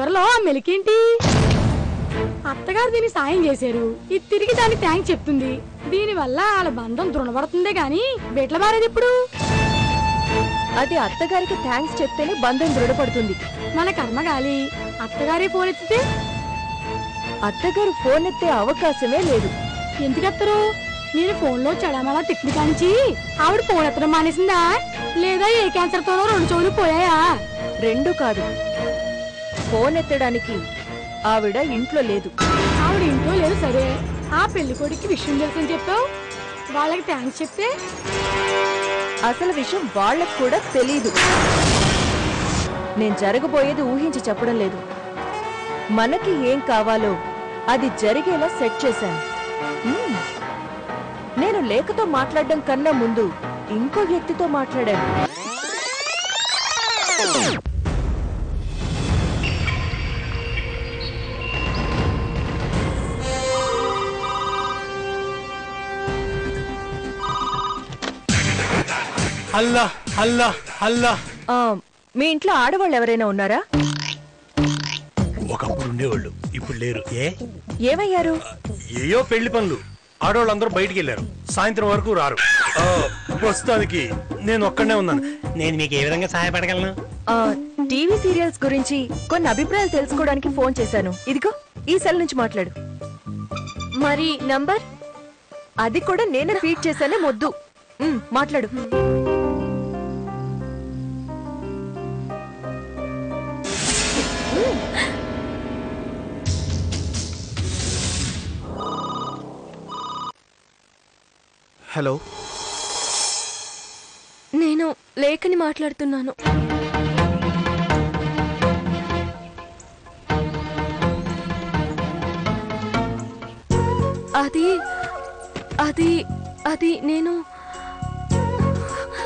చివరిలో మెలికేంటి? అత్తగారు దీన్ని సాయం చేశారు, ఇది తిరిగి దాన్ని థ్యాంక్స్ చెప్తుంది. దీనివల్ల వాళ్ళ బంధం దృఢపడుతుందే గాని బెట్ల బారేది ఇప్పుడు. అది అత్తగారికి థ్యాంక్స్ చెప్తేనే బంధం దృఢపడుతుంది. మన కర్మగాలి అత్తగారే ఫోన్ ఎత్తితే? అత్తగారు ఫోన్ ఎత్తే అవకాశమే లేదు. ఎందుకెత్తరు? నేను ఫోన్లో చెడమలా తిప్పి కానించి ఆవిడ ఫోన్ ఎత్తడం మానేసిందా, లేదా ఏ క్యాన్సర్ తోనో 2 చెవులు పోయాయా? రెండు కాదు, ఫోన్ ఎత్తడానికి ఆవిడ ఇంట్లో లేదు. ఆవిడ ఇంట్లో లేదు సరే, ఆ పెళ్లి కొడుకు విషయం తెలుసని చెప్పావు, వాళ్ళకి థ్యాంక్స్ చెప్తే? అసలు విషయం వాళ్ళకు కూడా తెలీదు. నేను జరగబోయేది ఊహించి చెప్పడం లేదు. మనకి ఏం కావాలో అది జరిగేలా సెట్ చేశాను. నేను లేఖతో మాట్లాడడం కన్నా ముందు ఇంకో వ్యక్తితో మాట్లాడాను. అల్లా అల్లా అల్లా. మీ ఇంట్లో ఆడవాళ్ళు ఎవరైనా ఉన్నారా? ఒకప్పుడు ఉండేవాళ్ళు, ఇప్పుడు లేరు. ఏమయ్యారు? ఏయో పెళ్లి పనులు, ఆడవాళ్ళందరూ బయటికి వెళ్ళారు, సాయంత్రం వరకు రారు. ప్రస్తుతానికి నేను ఒక్కడనే ఉన్నాను. నేను మీకు ఏ విధంగా సహాయపడగలను? టీవీ సీరియల్స్ గురించి కొన్ని అభిప్రాయాలు తెలుసుకోవడానికి ఫోన్ చేశాను. ఇదిగో ఈ సెల్ నుంచి మాట్లాడు. మరి నంబర్? అది కూడా నేనే ఫీడ్ చేశానే మొద్దు. మాట్లాడు. హలో, నేను లేఖని మాట్లాడుతున్నాను. అది అది అది నేను.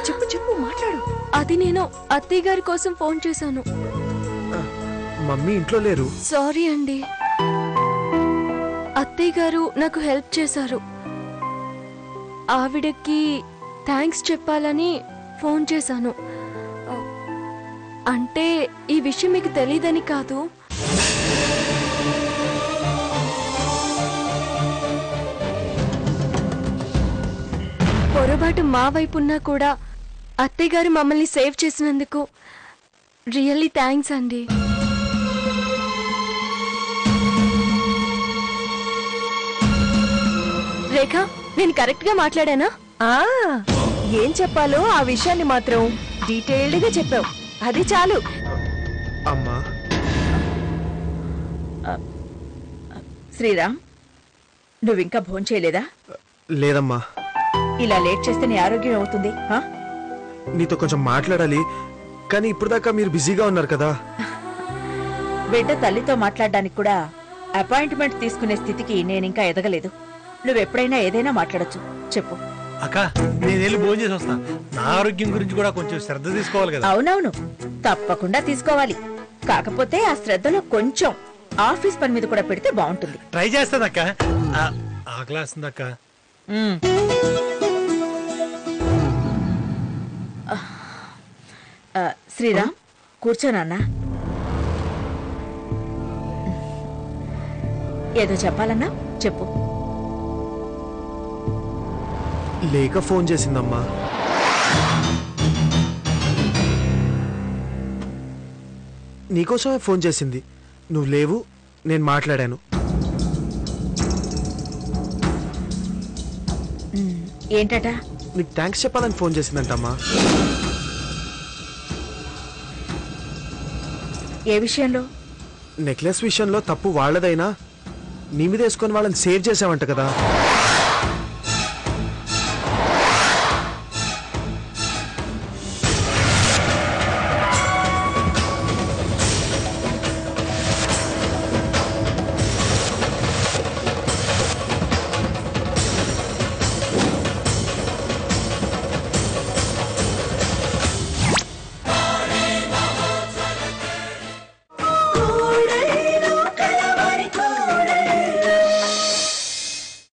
చెప్పు చెప్పు, మాట్లాడు. అది నేను అత్తయ్య గారి కోసం ఫోన్ చేశాను. మమ్మీ ఇంట్లో లేరు. సారీ అండి, అత్తయ్య గారు నాకు హెల్ప్ చేశారు. ఆవిడకి థ్యాంక్స్ చెప్పాలని ఫోన్ చేశాను. అంటే ఈ విషయం మీకు తెలీదని కాదు, పొరపాటు మా వైపు ఉన్నా కూడా అత్తయ్య గారు మమ్మల్ని సేవ్ చేసినందుకు రియల్లీ థ్యాంక్స్ అండి. రేఖ, నేను కరెక్ట్ గా మాట్లాడానా? ఏం చెప్పాలో ఆ విషయాన్ని మాత్రం డీటెయిల్డ్ గా చెప్పావు, అది చాలు. అమ్మా. శ్రీరామ్, నువ్వింకా భోంచేయలేదా? లేదమ్మా. ఇలా లేట్ చేస్తే నీ ఆరోగ్యం అవుతుంది. నీతో కొంచెం మాట్లాడాలి, కానీ ఇప్పుడు దాకా మీరు బిజీగా ఉన్నారు కదా. బిడ్డ తల్లితో మాట్లాడడానికి కూడా అపాయింట్మెంట్ తీసుకునే స్థితికి నేనింకా ఎదగలేదు. నువ్వెప్పుడైనా ఏదైనా మాట్లాడొచ్చు, చెప్పు. అక్క, నేను వెళ్ళి భోజనం చేసి వస్తాను. నా ఆరోగ్యం గురించి కూడా కొంచెం శ్రద్ధ తీసుకోవాలి కదా. అవునవును, తప్పకుండా తీసుకోవాలి. కాకపోతే ఆ శ్రద్ధలో కొంచెం ఆఫీస్ పని మీద కూడా పెడితే బాగుంటుంది. ట్రై చేస్తానక్క. ఆకలేస్తుందక్క. శ్రీరామ్, కూర్చోనన్నా. ఏదో చెప్పాలన్నా చెప్పు. లేక ఫోన్ చేసిందమ్మా. నీకోసమే ఫోన్ చేసింది. నువ్వు లేవు, నేను మాట్లాడాను. ఏంటట? నీకు థ్యాంక్స్ చెప్పాలని ఫోన్ చేసిందంటమ్మా. ఏ విషయంలో? నెక్లెస్ విషయంలో తప్పు వాళ్ళదైనా నీ మీద వేసుకొని వాళ్ళని సేవ్ చేసావంట కదా.